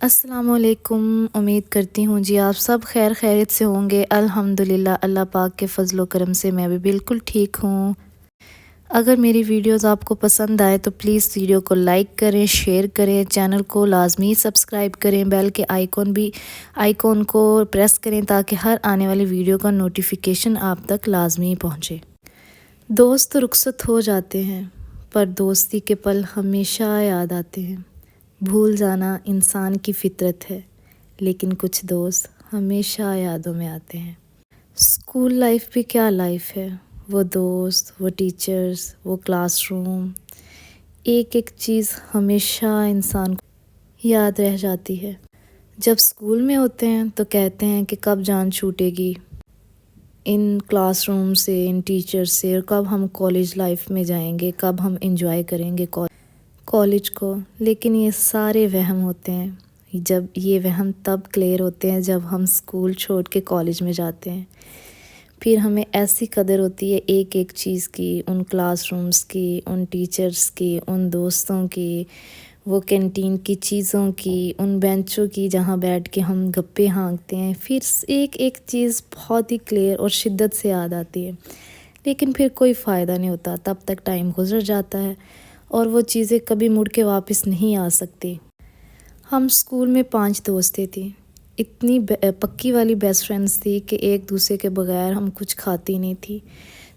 السلام علیکم۔ امید کرتی ہوں جی آپ سب خیر خیریت سے ہوں گے۔ الحمدللہ اللہ پاک کے فضل و کرم سے میں بھی بالکل ٹھیک ہوں۔ اگر میری ویڈیوز آپ کو پسند آئے تو پلیز ویڈیو کو لائک کریں، شیئر کریں، چینل کو لازمی سبسکرائب کریں، بیل کے آئیکن کو پریس کریں تاکہ ہر آنے والی ویڈیو کا نوٹیفیکیشن آپ تک لازمی پہنچے۔ دوست رخصت ہو جاتے ہیں پر دوستی کے پل ہمیشہ یاد آتے ہیں۔ بھول جانا انسان کی فطرت ہے لیکن کچھ دوست ہمیشہ یادوں میں آتے ہیں۔ اسکول لائف بھی کیا لائف ہے، وہ دوست، وہ ٹیچرز، وہ کلاس روم، ایک ایک چیز ہمیشہ انسان کو یاد رہ جاتی ہے۔ جب اسکول میں ہوتے ہیں تو کہتے ہیں کہ کب جان چھوٹے گی ان کلاس روم سے، ان ٹیچر سے، اور کب ہم کالج لائف میں جائیں گے، کب ہم انجوائے کریں گے کالج کو۔ لیکن یہ سارے وہم ہوتے ہیں۔ جب یہ وہم تب کلیئر ہوتے ہیں جب ہم اسکول چھوڑ کے کالج میں جاتے ہیں، پھر ہمیں ایسی قدر ہوتی ہے ایک ایک چیز کی، ان کلاس رومز کی، ان ٹیچرز کی، ان دوستوں کی، وہ کینٹین کی چیزوں کی، ان بینچوں کی جہاں بیٹھ کے ہم گپے ہانکتے ہیں۔ پھر ایک ایک چیز بہت ہی کلیئر اور شدت سے یاد آتی ہے، لیکن پھر کوئی فائدہ نہیں ہوتا، تب تک ٹائم گزر جاتا ہے اور وہ چیزیں کبھی مڑ کے واپس نہیں آ سکتی۔ ہم اسکول میں 5 دوستیں تھیں، اتنی پکی والی بیسٹ فرینڈز تھی کہ ایک دوسرے کے بغیر ہم کچھ کھاتی نہیں تھی۔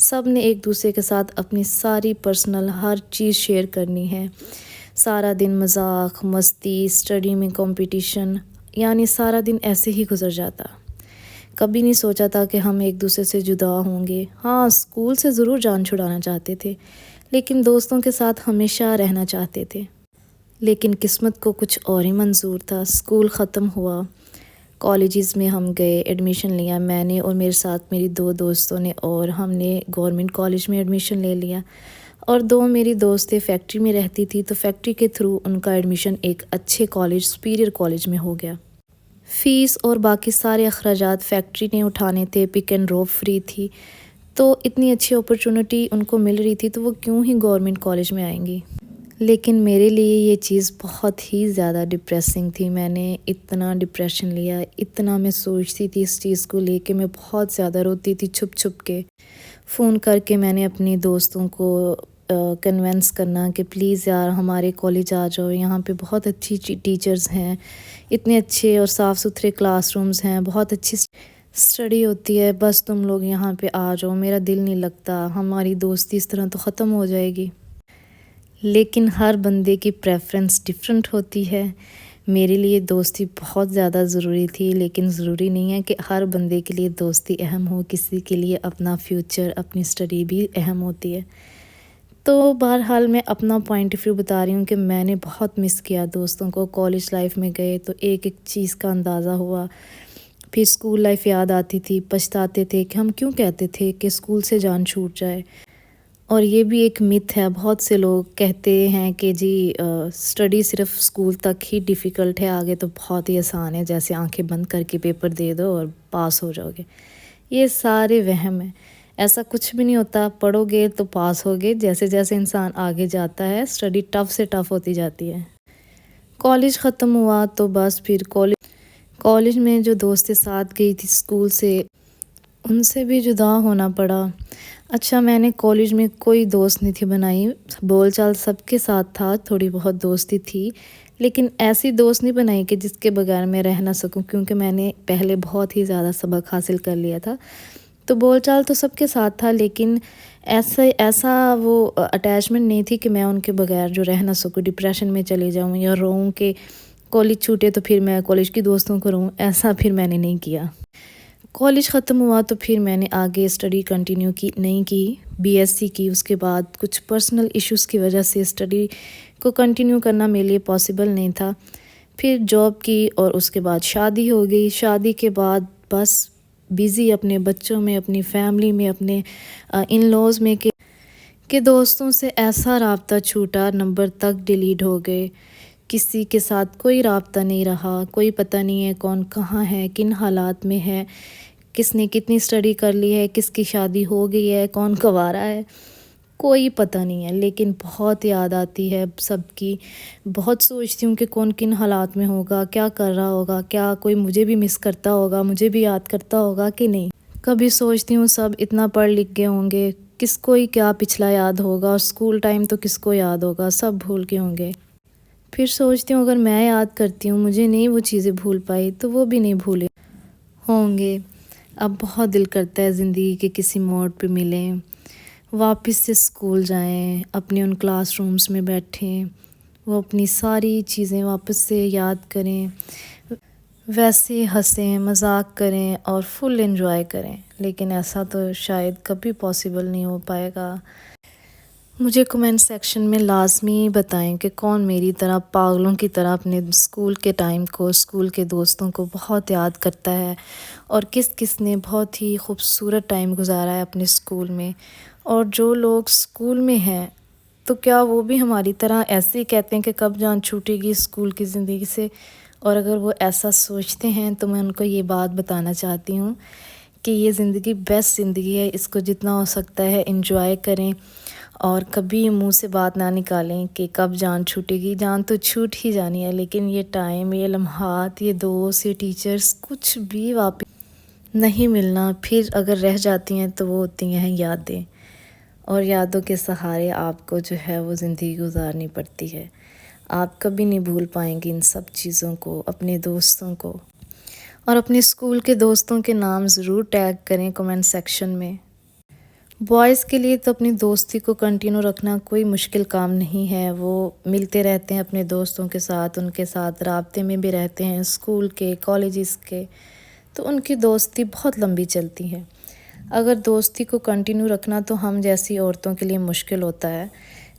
سب نے ایک دوسرے کے ساتھ اپنی ساری پرسنل ہر چیز شیئر کرنی ہے۔ سارا دن مذاق، مستی، اسٹڈی میں کمپٹیشن، یعنی سارا دن ایسے ہی گزر جاتا۔ کبھی نہیں سوچا تھا کہ ہم ایک دوسرے سے جدا ہوں گے۔ ہاں، اسکول سے ضرور جان چھڑانا چاہتے تھے لیکن دوستوں کے ساتھ ہمیشہ رہنا چاہتے تھے۔ لیکن قسمت کو کچھ اور ہی منظور تھا۔ اسکول ختم ہوا، کالجز میں ہم گئے، ایڈمیشن لیا میں نے اور میرے ساتھ میری 2 دوستوں نے، اور ہم نے گورنمنٹ کالج میں ایڈمیشن لے لیا۔ اور 2 میری دوستیں فیکٹری میں رہتی تھی تو فیکٹری کے تھرو ان کا ایڈمیشن ایک اچھے کالج، سپیریئر کالج میں ہو گیا۔ فیس اور باقی سارے اخراجات فیکٹری نے اٹھانے تھے، پک اینڈ ڈراپ فری تھی، تو اتنی اچھی اپرچونٹی ان کو مل رہی تھی تو وہ کیوں ہی گورنمنٹ کالج میں آئیں گی۔ لیکن میرے لیے یہ چیز بہت ہی زیادہ ڈپریسنگ تھی۔ میں نے اتنا ڈپریشن لیا، اتنا میں سوچتی تھی اس چیز کو لے کے، میں بہت زیادہ روتی تھی چھپ چھپ کے۔ فون کر کے میں نے اپنی دوستوں کو کنونس کرنا کہ پلیز یار ہمارے کالج آ جاؤ، یہاں پہ بہت اچھی ٹیچرز ہیں، اتنے اچھے اور صاف ستھرے کلاس رومز ہیں، بہت اچھی اسٹڈی ہوتی ہے، بس تم لوگ یہاں پہ آ جاؤ، میرا دل نہیں لگتا، ہماری دوستی اس طرح تو ختم ہو جائے گی۔ لیکن ہر بندے کی پریفرنس ڈیفرنٹ ہوتی ہے۔ میرے لیے دوستی بہت زیادہ ضروری تھی، لیکن ضروری نہیں ہے کہ ہر بندے کے لیے دوستی اہم ہو، کسی کے لیے اپنا فیوچر، اپنی اسٹڈی بھی اہم ہوتی ہے۔ تو بہرحال میں اپنا پوائنٹ آف ویو بتا رہی ہوں کہ میں نے بہت مس کیا دوستوں کو۔ کالج لائف میں گئے تو ایک ایک چیز کا اندازہ ہوا، پھر اسکول لائف یاد آتی تھی، پچھتاتے تھے کہ ہم کیوں کہتے تھے کہ اسکول سے جان چھوٹ جائے۔ اور یہ بھی ایک متھ ہے، بہت سے لوگ کہتے ہیں کہ جی اسٹڈی صرف اسکول تک ہی ڈیفیکلٹ ہے، آگے تو بہت ہی آسان ہے، جیسے آنکھیں بند کر کے پیپر دے دو اور پاس ہو جاؤ گے۔ یہ سارے وہم ہیں، ایسا کچھ بھی نہیں ہوتا۔ پڑھو گے تو پاس ہوگے، جیسے جیسے انسان آگے جاتا ہے اسٹڈی ٹف سے ٹف ہوتی جاتی ہے۔ کالج ختم ہوا تو بس پھر کالج میں جو دوستیں ساتھ گئی تھی اسکول سے، ان سے بھی جدا ہونا پڑا۔ اچھا، میں نے کالج میں کوئی دوست نہیں تھی بنائی، بول چال سب کے ساتھ تھا، تھوڑی بہت دوستی تھی، لیکن ایسی دوست نہیں بنائی کہ جس کے بغیر میں رہ نہ سکوں، کیونکہ میں نے پہلے بہت ہی زیادہ سبق حاصل کر لیا تھا۔ تو بول چال تو سب کے ساتھ تھا، لیکن ایسا وہ اٹیچمنٹ نہیں تھی کہ میں ان کے بغیر جو رہ نہ سکوں، ڈپریشن میں چلے جاؤں یا روؤں کہ کالج چھوٹے تو پھر میں کالج کی دوستوں کو رہوں، ایسا پھر میں نے نہیں کیا۔ کالج ختم ہوا تو پھر میں نے آگے اسٹڈی کنٹینیو نہیں کی، بی ایس سی کی۔ اس کے بعد کچھ پرسنل ایشوز کی وجہ سے اسٹڈی کو کنٹینیو کرنا میرے لیے پاسبل نہیں تھا۔ پھر جاب کی اور اس کے بعد شادی ہو گئی۔ شادی کے بعد بس بیزی اپنے بچوں میں، اپنی فیملی میں، اپنے ان لوز میں کہ دوستوں سے ایسا رابطہ چھوٹا، نمبر تک ڈیلیٹ ہو گئے، کسی کے ساتھ کوئی رابطہ نہیں رہا، کوئی پتہ نہیں ہے کون کہاں ہے، کن حالات میں ہے، کس نے کتنی اسٹڈی کر لی ہے، کس کی شادی ہو گئی ہے، کون کنوارا ہے، کوئی پتہ نہیں ہے، لیکن بہت یاد آتی ہے سب کی۔ بہت سوچتی ہوں کہ کون کن حالات میں ہوگا، کیا کر رہا ہوگا، کیا کوئی مجھے بھی مس کرتا ہوگا، مجھے بھی یاد کرتا ہوگا کہ نہیں۔ کبھی سوچتی ہوں سب اتنا پڑھ لکھ گئے ہوں گے، کس کو ہی کیا پچھلا یاد ہوگا، اور اسکول ٹائم تو کس کو یاد ہوگا، سب بھول کے ہوں گے۔ پھر سوچتی ہوں اگر میں یاد کرتی ہوں، مجھے نہیں وہ چیزیں بھول پائی، تو وہ بھی نہیں بھولے ہوں گے۔ اب بہت دل کرتا ہے زندگی کے کسی موڑ پہ ملیں، واپس سے اسکول جائیں، اپنے ان کلاس رومز میں بیٹھیں، وہ اپنی ساری چیزیں واپس سے یاد کریں، ویسے ہنسیں، مذاق کریں اور فل انجوائے کریں۔ لیکن ایسا تو شاید کبھی پاسبل نہیں ہو پائے گا۔ مجھے کمنٹ سیکشن میں لازمی بتائیں کہ کون میری طرح پاگلوں کی طرح اپنے اسکول کے ٹائم کو، اسکول کے دوستوں کو بہت یاد کرتا ہے، اور کس کس نے بہت ہی خوبصورت ٹائم گزارا ہے اپنے اسکول میں۔ اور جو لوگ اسکول میں ہیں تو کیا وہ بھی ہماری طرح ایسے ہی کہتے ہیں کہ کب جان چھوٹے گی اسکول کی زندگی سے؟ اور اگر وہ ایسا سوچتے ہیں تو میں ان کو یہ بات بتانا چاہتی ہوں کہ یہ زندگی بیسٹ زندگی ہے، اس کو جتنا ہو سکتا ہے انجوائے کریں، اور کبھی منہ سے بات نہ نکالیں کہ کب جان چھوٹے گی۔ جان تو چھوٹ ہی جانی ہے، لیکن یہ ٹائم، یہ لمحات، یہ دوست، یہ ٹیچرز کچھ بھی واپس نہیں ملنا۔ پھر اگر رہ جاتی ہیں تو وہ ہوتی ہیں یادیں، اور یادوں کے سہارے آپ کو جو ہے وہ زندگی گزارنی پڑتی ہے۔ آپ کبھی نہیں بھول پائیں گے ان سب چیزوں کو، اپنے دوستوں کو۔ اور اپنے اسکول کے دوستوں کے نام ضرور ٹیگ کریں کمنٹ سیکشن میں۔ بوائز کے لیے تو اپنی دوستی کو کنٹینیو رکھنا کوئی مشکل کام نہیں ہے، وہ ملتے رہتے ہیں اپنے دوستوں کے ساتھ، ان کے ساتھ رابطے میں بھی رہتے ہیں، اسکول کے، کالجز کے، تو ان کی دوستی بہت لمبی چلتی ہے۔ اگر دوستی کو کنٹینیو رکھنا تو ہم جیسی عورتوں کے لیے مشکل ہوتا ہے،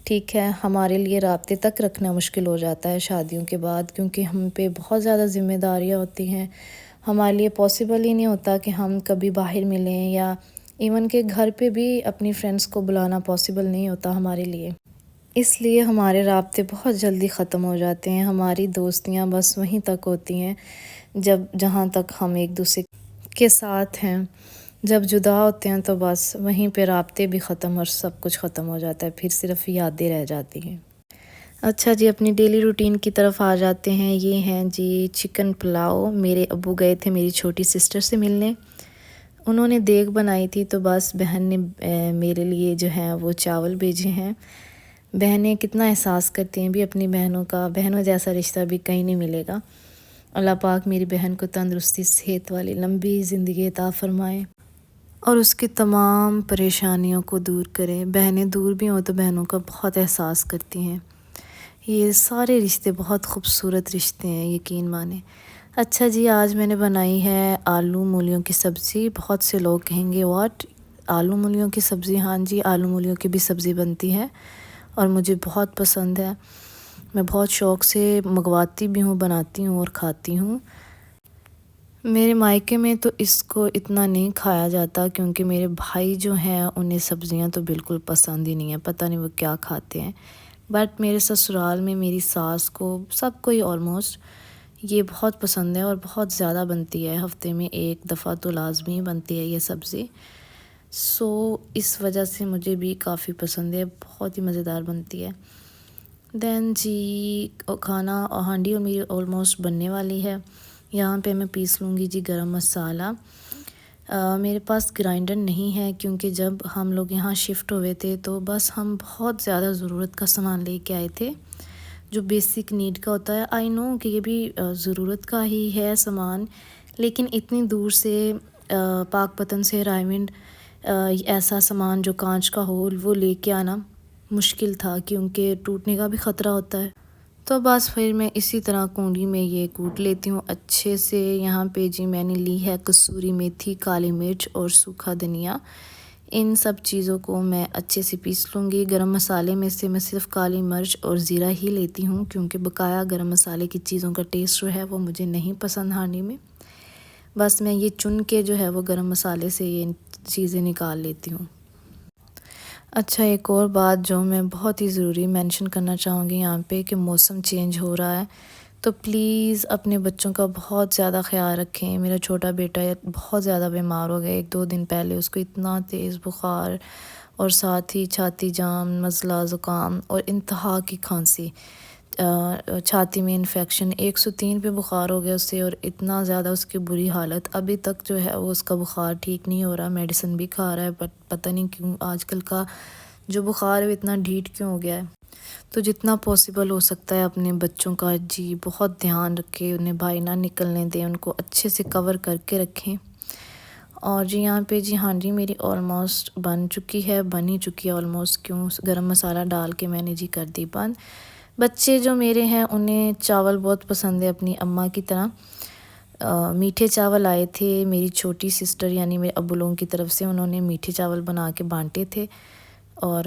ٹھیک ہے، ہمارے لیے رابطے تک رکھنا مشکل ہو جاتا ہے شادیوں کے بعد، کیونکہ ہم پہ بہت زیادہ ذمہ داریاں ہوتی ہیں۔ ہمارے لیے پاسبل ہی نہیں ہوتا کہ ہم کبھی باہر ملیں، یا ایون کہ گھر پہ بھی اپنی فرینڈس کو بلانا پاسبل نہیں ہوتا ہمارے لیے۔ اس لیے ہمارے رابطے بہت جلدی ختم ہو جاتے ہیں، ہماری دوستیاں بس وہیں تک ہوتی ہیں جہاں تک ہم ایک دوسرے کے ساتھ ہیں۔ جب جدا ہوتے ہیں تو بس وہیں پہ رابطے بھی ختم اور سب کچھ ختم ہو جاتا ہے، پھر صرف یادیں رہ جاتی ہیں۔ اچھا جی، اپنی ڈیلی روٹین کی طرف آ جاتے ہیں۔ یہ ہیں جی چکن پلاؤ۔ میرے ابو گئے تھے میری چھوٹی سسٹر سے ملنے، انہوں نے دیگ بنائی تھی، تو بس بہن نے میرے لیے جو ہے وہ چاول بھیجے ہیں۔ بہنیں کتنا احساس کرتی ہیں بھی اپنی بہنوں کا، بہنوں جیسا رشتہ بھی کہیں نہیں ملے گا۔ اللہ پاک میری بہن کو تندرستی، صحت والی لمبی زندگی عطا فرمائے، اور اس کی تمام پریشانیوں کو دور کرے۔ بہنیں دور بھی ہوں تو بہنوں کا بہت احساس کرتی ہیں۔ یہ سارے رشتے بہت خوبصورت رشتے ہیں، یقین مانیں۔ اچھا جی، آج میں نے بنائی ہے آلو مولیوں کی سبزی۔ بہت سے لوگ کہیں گے واٹ، آلو مولیوں کی سبزی؟ ہاں جی، آلو مولیوں کی بھی سبزی بنتی ہے، اور مجھے بہت پسند ہے۔ میں بہت شوق سے منگواتی بھی ہوں، بناتی ہوں اور کھاتی ہوں۔ میرے مائکے میں تو اس کو اتنا نہیں کھایا جاتا، کیونکہ میرے بھائی جو ہیں انہیں سبزیاں تو بالکل پسند ہی نہیں ہیں، پتہ نہیں وہ کیا کھاتے ہیں۔ بٹ میرے سسرال میں میری ساس کو، سب کو ہی آلموسٹ یہ بہت پسند ہے، اور بہت زیادہ بنتی ہے، ہفتے میں ایک دفعہ تو لازمی بنتی ہے یہ سبزی۔ سو اس وجہ سے مجھے بھی کافی پسند ہے، بہت ہی مزیدار بنتی ہے۔ دین جی کھانا ہانڈی اور میری آلموسٹ بننے والی ہے۔ یہاں پہ میں پیس لوں گی جی گرم مسالہ۔ میرے پاس گرائنڈر نہیں ہے، کیونکہ جب ہم لوگ یہاں شفٹ ہوئے تھے تو بس ہم بہت زیادہ ضرورت کا سامان لے کے آئے تھے، جو بیسک نیڈ کا ہوتا ہے۔ آئی نو کہ یہ بھی ضرورت کا ہی ہے سامان، لیکن اتنی دور سے پاک پتن سے رائمنڈ ایسا سامان جو کانچ کا ہو وہ لے کے آنا مشکل تھا، کیونکہ ٹوٹنے کا بھی خطرہ ہوتا ہے۔ تو بس پھر میں اسی طرح کنڈی میں یہ کوٹ لیتی ہوں اچھے سے۔ یہاں پہ جی میں نے لی ہے کسوری میتھی، کالی مرچ اور سوکھا دھنیا۔ ان سب چیزوں کو میں اچھے سے پیس لوں گی۔ گرم مسالے میں سے میں صرف کالی مرچ اور زیرہ ہی لیتی ہوں، کیونکہ بقایا گرم مسالے کی چیزوں کا ٹیسٹ جو ہے وہ مجھے نہیں پسند ہانڈی میں۔ بس میں یہ چن کے جو ہے وہ گرم مسالے سے یہ چیزیں نکال لیتی ہوں۔ اچھا، ایک اور بات جو میں بہت ہی ضروری مینشن کرنا چاہوں گی یہاں پہ، کہ موسم چینج ہو رہا ہے، تو پلیز اپنے بچوں کا بہت زیادہ خیال رکھیں۔ میرا چھوٹا بیٹا بہت زیادہ بیمار ہو گیا، 1-2 دن پہلے اس کو اتنا تیز بخار اور ساتھ ہی چھاتی جام، نزلہ، زکام اور انتہا کی کھانسی، چھاتی میں انفیکشن، 103 پہ بخار ہو گیا اسے، اور اتنا زیادہ اس کی بری حالت، ابھی تک جو ہے وہ اس کا بخار ٹھیک نہیں ہو رہا، میڈیسن بھی کھا رہا ہے، بٹ پتہ نہیں کیوں آج کل کا جو بخار ہے وہ اتنا ڈھیٹ کیوں ہو گیا ہے۔ تو جتنا پاسبل ہو سکتا ہے اپنے بچوں کا جی بہت دھیان رکھے، انہیں باہر نہ نکلنے دیں، ان کو اچھے سے کور کر کے رکھیں۔ اور جی یہاں پہ جی ہاں جی میری آلموسٹ بن ہی چکی ہے آلموسٹ، کیوں گرم مسالہ ڈال کے میں نے جی کر دی بند۔ بچے جو میرے ہیں انہیں چاول بہت پسند ہے اپنی اماں کی طرح۔ میٹھے چاول آئے تھے، میری چھوٹی سسٹر یعنی میرے ابو لوگوں کی طرف سے انہوں نے میٹھے چاول بنا کے بانٹے تھے، اور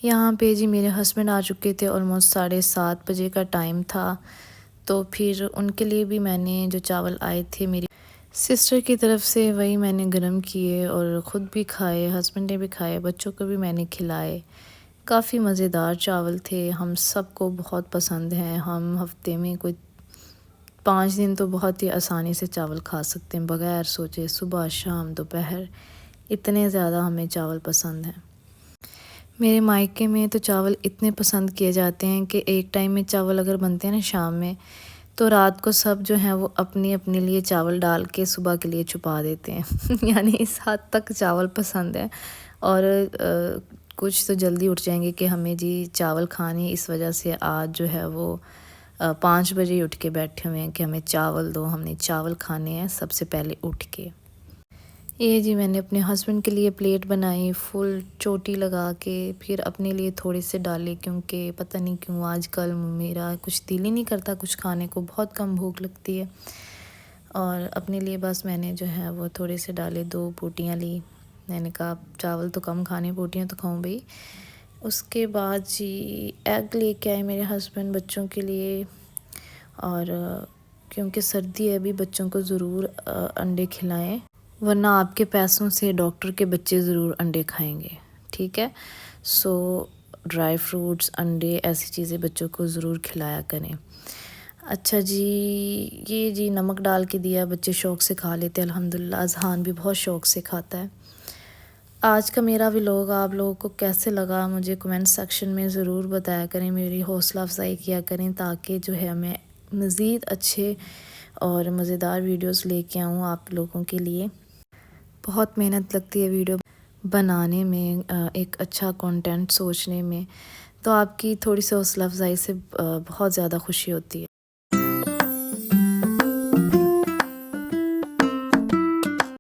یہاں پہ جی میرے ہسبینڈ آ چکے تھے، آلموسٹ 7:30 بجے کا ٹائم تھا، تو پھر ان کے لیے بھی میں نے جو چاول آئے تھے میری سسٹر کی طرف سے وہی میں نے گرم کیے اور خود بھی کھائے، ہسبینڈ نے بھی کھائے، بچوں کو بھی میں نے کھلائے۔ کافی مزیدار چاول تھے، ہم سب کو بہت پسند ہیں، ہم ہفتے میں کوئی 5 دن تو بہت ہی آسانی سے چاول کھا سکتے ہیں بغیر سوچے، صبح شام دوپہر، اتنے زیادہ ہمیں چاول پسند ہیں۔ میرے مائکے میں تو چاول اتنے پسند کیے جاتے ہیں کہ ایک ٹائم میں چاول اگر بنتے ہیں نا شام میں، تو رات کو سب جو ہیں وہ اپنے لیے چاول ڈال کے صبح کے لیے چھپا دیتے ہیں یعنی اس حد تک چاول پسند ہے، اور کچھ تو جلدی اٹھ جائیں گے کہ ہمیں جی چاول کھانے، اس وجہ سے آج جو ہے وہ 5 بجے اٹھ کے بیٹھے ہوئے ہیں کہ ہمیں چاول دو، ہم نے چاول کھانے ہیں سب سے پہلے اٹھ کے۔ یہ جی میں نے اپنے ہسبینڈ کے لیے پلیٹ بنائی فل چوٹی لگا کے، پھر اپنے لیے تھوڑے سے ڈالے، کیونکہ پتہ نہیں کیوں آج کل میرا کچھ دل ہی نہیں کرتا کچھ کھانے کو، بہت کم بھوک لگتی ہے، اور اپنے لیے بس میں نے جو ہے وہ تھوڑے سے ڈالے، 2 بوٹیاں لی، میں نے کہا چاول تو کم کھانے، بوٹیاں تو کھاؤں بھئی۔ اس کے بعد جی ایگ لے کے آئے میرے ہسبینڈ بچوں کے لیے، اور کیونکہ سردی ہے ابھی بچوں کو ضرور انڈے کھلائیں، ورنہ آپ کے پیسوں سے ڈاکٹر کے بچے ضرور انڈے کھائیں گے، ٹھیک ہے؟ سو ڈرائی فروٹس، انڈے، ایسی چیزیں بچوں کو ضرور کھلایا کریں۔ اچھا جی یہ جی نمک ڈال کے دیا، بچے شوق سے کھا لیتے ہیں الحمدللہ، اذہان بھی بہت شوق سے کھاتا ہے۔ آج کا میرا ولاگ آپ لوگوں کو کیسے لگا مجھے کمنٹ سیکشن میں ضرور بتایا کریں، میری حوصلہ افزائی کیا کریں، تاکہ جو ہے میں مزید اچھے اور مزیدار ویڈیوز لے کے آؤں آپ لوگوں کے لیے۔ بہت محنت لگتی ہے ویڈیو بنانے میں، ایک اچھا کنٹینٹ سوچنے میں، تو آپ کی تھوڑی سی حوصلہ افزائی سے بہت زیادہ خوشی ہوتی ہے۔